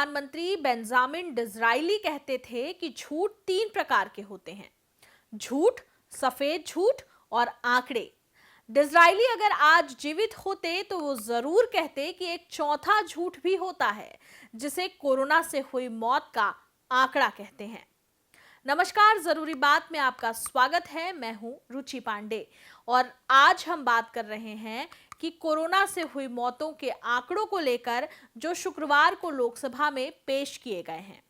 प्रधानमंत्री बेंजामिन डिज़राइली कहते थे कि झूठ तीन प्रकार के होते हैं: झूठ, सफेद झूठ और आंकड़े। डिज़राइली अगर आज जीवित होते तो वो जरूर कहते कि एक चौथा झूठ भी होता है, जिसे कोरोना से हुई मौत का आंकड़ा कहते हैं। नमस्कार, जरूरी बात में आपका स्वागत है। मैं हूं रुचि पांडे और आज हम बात कर रहे हैं कि कोरोना से हुई मौतों के आंकड़ों को लेकर जो शुक्रवार को लोकसभा में पेश किए गए हैं।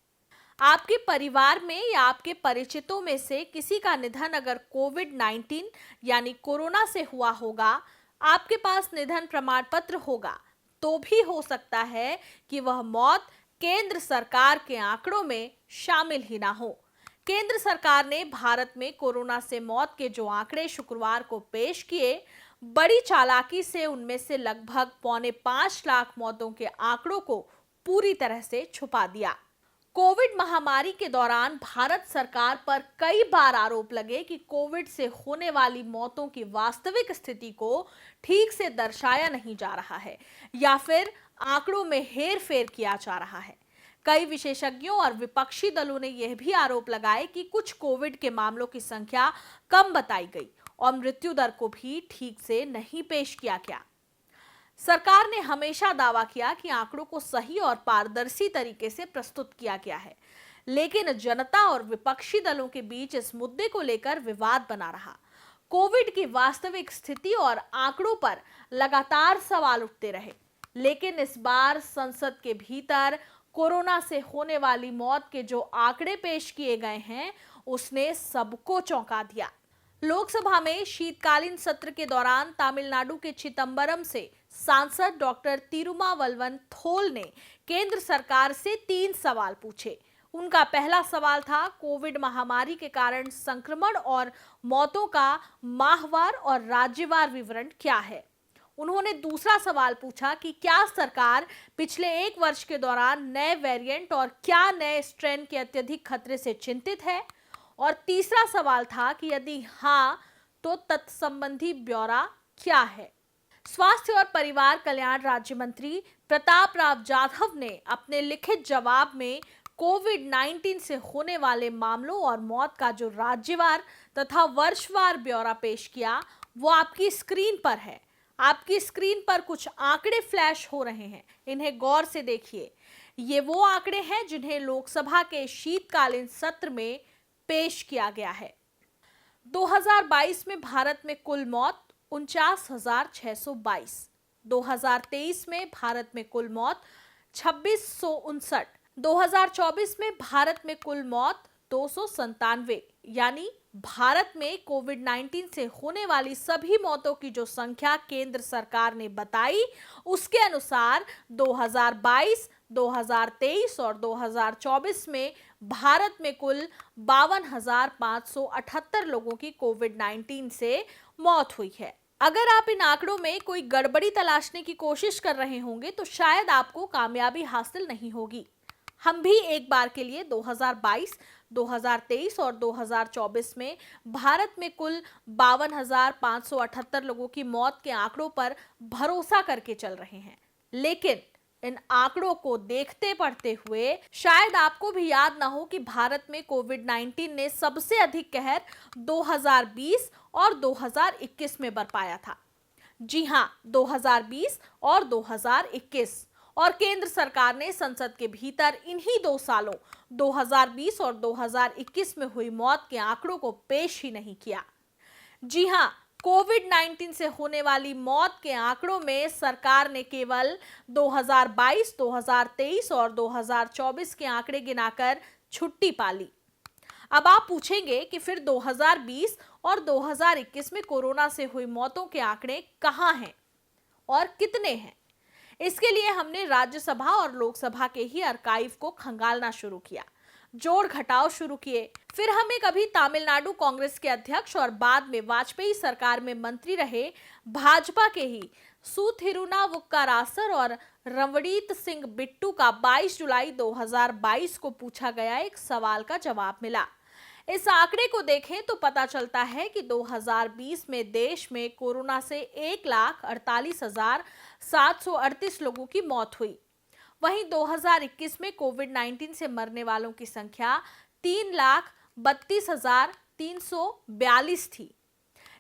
आपके परिवार में या आपके परिचितों में से किसी का निधन अगर कोविड-19 यानी कोरोना से हुआ होगा, आपके पास निधन प्रमाण पत्र होगा, तो भी हो सकता है कि वह मौत केंद्र सरकार के आंकड़ों में शामिल ही ना हो। केंद्र सरकार ने भारत में कोरोना से मौत के जो आंकड़े शुक्रवार को पेश किए, बड़ी चालाकी से उनमें से लगभग 4.25 लाख मौतों के आंकड़ों को पूरी तरह से छुपा दिया। कोविड महामारी के दौरान भारत सरकार पर कई बार आरोप लगे कि कोविड से होने वाली मौतों की वास्तविक स्थिति को ठीक से दर्शाया नहीं जा रहा है या फिर आंकड़ों में हेरफेर किया जा रहा है। कई विशेषज्ञों और विपक्षी दलों ने यह भी आरोप लगाए कि कुछ कोविड के मामलों की संख्या कम बताई गई और मृत्यु दर को भी ठीक से नहीं पेश किया गया। सरकार ने हमेशा दावा किया कि आंकड़ों को सही और पारदर्शी तरीके से प्रस्तुत किया गया है, लेकिन जनता और विपक्षी दलों के बीच इस मुद्दे को लेकर विवाद बना रहा। कोविड की वास्तविक स्थिति और आंकड़ों पर लगातार सवाल उठते रहे, लेकिन इस बार संसद के भीतर कोरोना से होने वाली मौत के जो आंकड़े पेश किए गए हैं, उसने सबको चौंका दिया। लोकसभा में शीतकालीन सत्र के दौरान तमिलनाडु के चिदंबरम से सांसद डॉक्टर तिरुमावलवन थोल ने केंद्र सरकार से 3 सवाल पूछे। उनका पहला सवाल था, कोविड महामारी के कारण संक्रमण और मौतों का माहवार और राज्यवार विवरण क्या है। उन्होंने दूसरा सवाल पूछा कि क्या सरकार पिछले 1 वर्ष के दौरान नए वेरिएंट और क्या नए स्ट्रेन के अत्यधिक खतरे से चिंतित है। और तीसरा सवाल था कि यदि हाँ, तो तत्संबंधी ब्यौरा क्या है। स्वास्थ्य और परिवार कल्याण राज्य मंत्री प्रताप राव जाधव ने अपने लिखित जवाब में कोविड-19 से होने वाले मामलों और मौत का जो राज्यवार तथा वर्षवार ब्यौरा पेश किया, वो आपकी स्क्रीन पर है। आपकी स्क्रीन पर कुछ आंकड़े फ्लैश हो रहे हैं, इन्हें गौर से देखिए। ये वो आंकड़े हैं जिन्हें लोकसभा के शीतकालीन सत्र में पेश किया गया है। 2022 में भारत में कुल मौत 49,622, 2023 में भारत में कुल मौत 2659, 2024 में भारत में कुल मौत 297, यानी भारत में कोविड-19 से होने वाली सभी मौतों की जो संख्या केंद्र सरकार ने बताई, उसके अनुसार 2022, 2023 और 2024 में भारत में कुल 52,578 लोगों की कोविड-19 से मौत हुई है। अगर आप इन आंकड़ों में कोई गड़बड़ी तलाशने की कोशिश कर रहे होंगे तो शायद आपको कामयाबी हासिल नहीं होगी। हम भी एक बार के लिए 2022, 2023 और 2024 में भारत में कुल 52,578 लोगों की मौत के आंकड़ों पर भरोसा करके चल रहे हैं, लेकिन इन आंकड़ों को देखते पढ़ते हुए शायद आपको भी याद ना हो कि भारत में कोविड-19 ने सबसे अधिक कहर 2020 और 2021 में बरपाया था। जी हां, 2020 और 2021। और केंद्र सरकार ने संसद के भीतर इन्हीं 2 सालों 2020 और 2021 में हुई मौत के आंकड़ों को पेश ही नहीं किया। जी हां, कोविड-19 से होने वाली मौत के आंकड़ों में सरकार ने केवल 2022, 2023 और 2024 के आंकड़े गिनाकर छुट्टी पाली। अब आप पूछेंगे कि फिर 2020 और 2021 में कोरोना से हुई मौतों के आंकड़े कहां हैं और कितने हैं। इसके लिए हमने राज्यसभा और लोकसभा के ही आर्काइव को खंगालना शुरू किया, जोड़ घटाव शुरू किए। फिर हमें कभी तमिलनाडु कांग्रेस के अध्यक्ष और बाद में वाजपेयी सरकार में मंत्री रहे भाजपा के ही सुथिरुनावुक्कारासर और रवनीत सिंह बिट्टू का 22 जुलाई 2022 को पूछा गया एक सवाल का जवाब मिला। इस आंकड़े को देखें तो पता चलता है कि 2020 में देश में कोरोना से 1,48,738 लोगों की मौत हुई। वहीं 2021 में कोविड-19 से मरने वालों की संख्या 3,32,342 थी।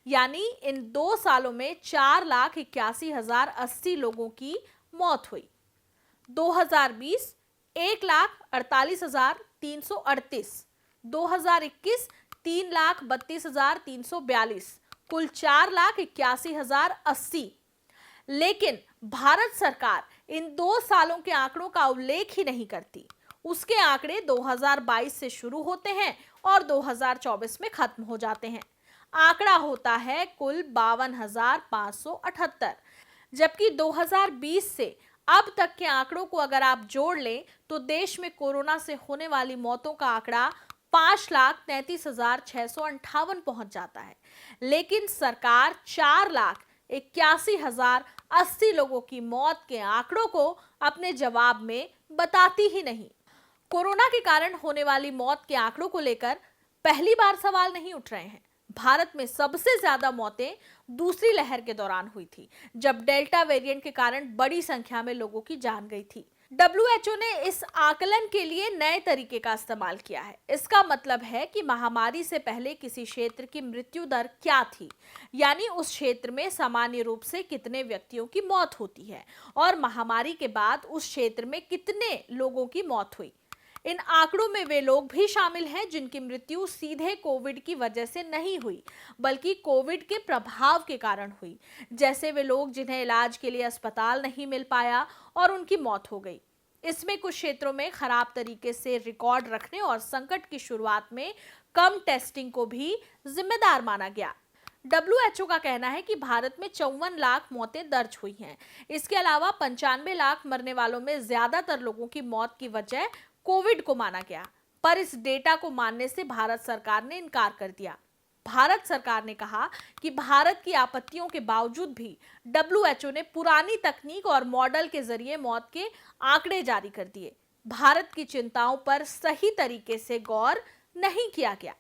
यानी इन 2 सालों में 4,81,080 लोगों की मौत हुई। 2020 1,48,338, 2021 3,32,342, कुल 4,81,080। लेकिन भारत सरकार इन 2 सालों के आंकड़ों का उल्लेख ही नहीं करती। उसके आंकड़े 2022 से शुरू होते हैं और 2024 में खत्म हो जाते हैं। आंकड़ा होता है कुल 52,578, जबकि 2020 से अब तक के आंकड़ों को अगर आप जोड़ लें तो देश में कोरोना से होने वाली मौतों का आंकड़ा 5,33,658 पहुंच जाता है। लेकिन सरकार 4,81,080 लोगों की मौत के आंकड़ों को अपने जवाब में बताती ही नहीं। कोरोना के कारण होने वाली मौत के आंकड़ों को लेकर पहली बार सवाल नहीं उठ रहे हैं। भारत में सबसे ज्यादा मौतें दूसरी लहर के दौरान हुई थी, जब डेल्टा वेरिएंट के कारण बड़ी संख्या में लोगों की जान गई थी। WHO ने इस आकलन के लिए नए तरीके का इस्तेमाल किया है। इसका मतलब है कि महामारी से पहले किसी क्षेत्र की मृत्यु दर क्या थी, यानी उस क्षेत्र में सामान्य रूप से कितने व्यक्तियों की मौत होती है और महामारी के बाद उस क्षेत्र में कितने लोगों की मौत हुई। इन आंकड़ों में वे लोग भी शामिल हैं जिनकी मृत्यु सीधे कोविड की वजह से नहीं हुई, बल्कि कोविड के प्रभाव के कारण हुई, जैसे वे लोग जिन्हें इलाज के लिए अस्पताल नहीं मिल पाया और उनकी मौत हो गई। इसमें कुछ क्षेत्रों में खराब तरीके से रिकॉर्ड रखने और संकट की शुरुआत में कम टेस्टिंग को भी जिम्मेदार माना गया। WHO का कहना है कि भारत में 54 लाख मौतें दर्ज हुई हैं। इसके अलावा 95 लाख मरने वालों में ज्यादातर लोगों की मौत की वजह कोविड को माना गया, पर इस डेटा को मानने से भारत सरकार ने इनकार कर दिया। भारत सरकार ने कहा कि भारत की आपत्तियों के बावजूद भी WHO ने पुरानी तकनीक और मॉडल के जरिए मौत के आंकड़े जारी कर दिए। भारत की चिंताओं पर सही तरीके से गौर नहीं किया गया।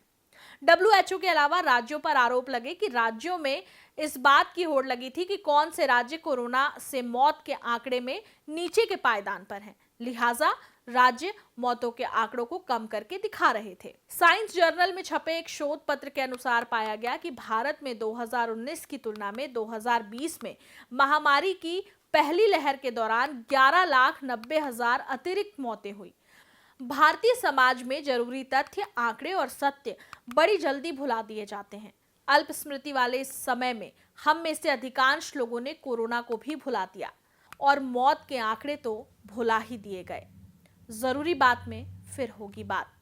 WHO के अलावा राज्यों पर आरोप लगे कि राज्यों में इस बात की होड़ लगी थी कि कौन से राज्य कोरोना से मौत के आंकड़े में नीचे के पायदान पर हैं, लिहाजा राज्य मौतों के आंकड़ों को कम करके दिखा रहे थे। साइंस जर्नल में छपे एक शोध पत्र के अनुसार पाया गया कि भारत में 2019 की तुलना में 2020 में महामारी की पहली लहर के दौरान 11,90,000 अतिरिक्त मौतें हुई। भारतीय समाज में जरूरी तथ्य, आंकड़े और सत्य बड़ी जल्दी भुला दिए जाते हैं। अल्प स्मृति वाले इस समय में हम में से अधिकांश लोगों ने कोरोना को भी भुला दिया और मौत के आंकड़े तो भुला ही दिए गए। जरूरी बात में फिर होगी बात।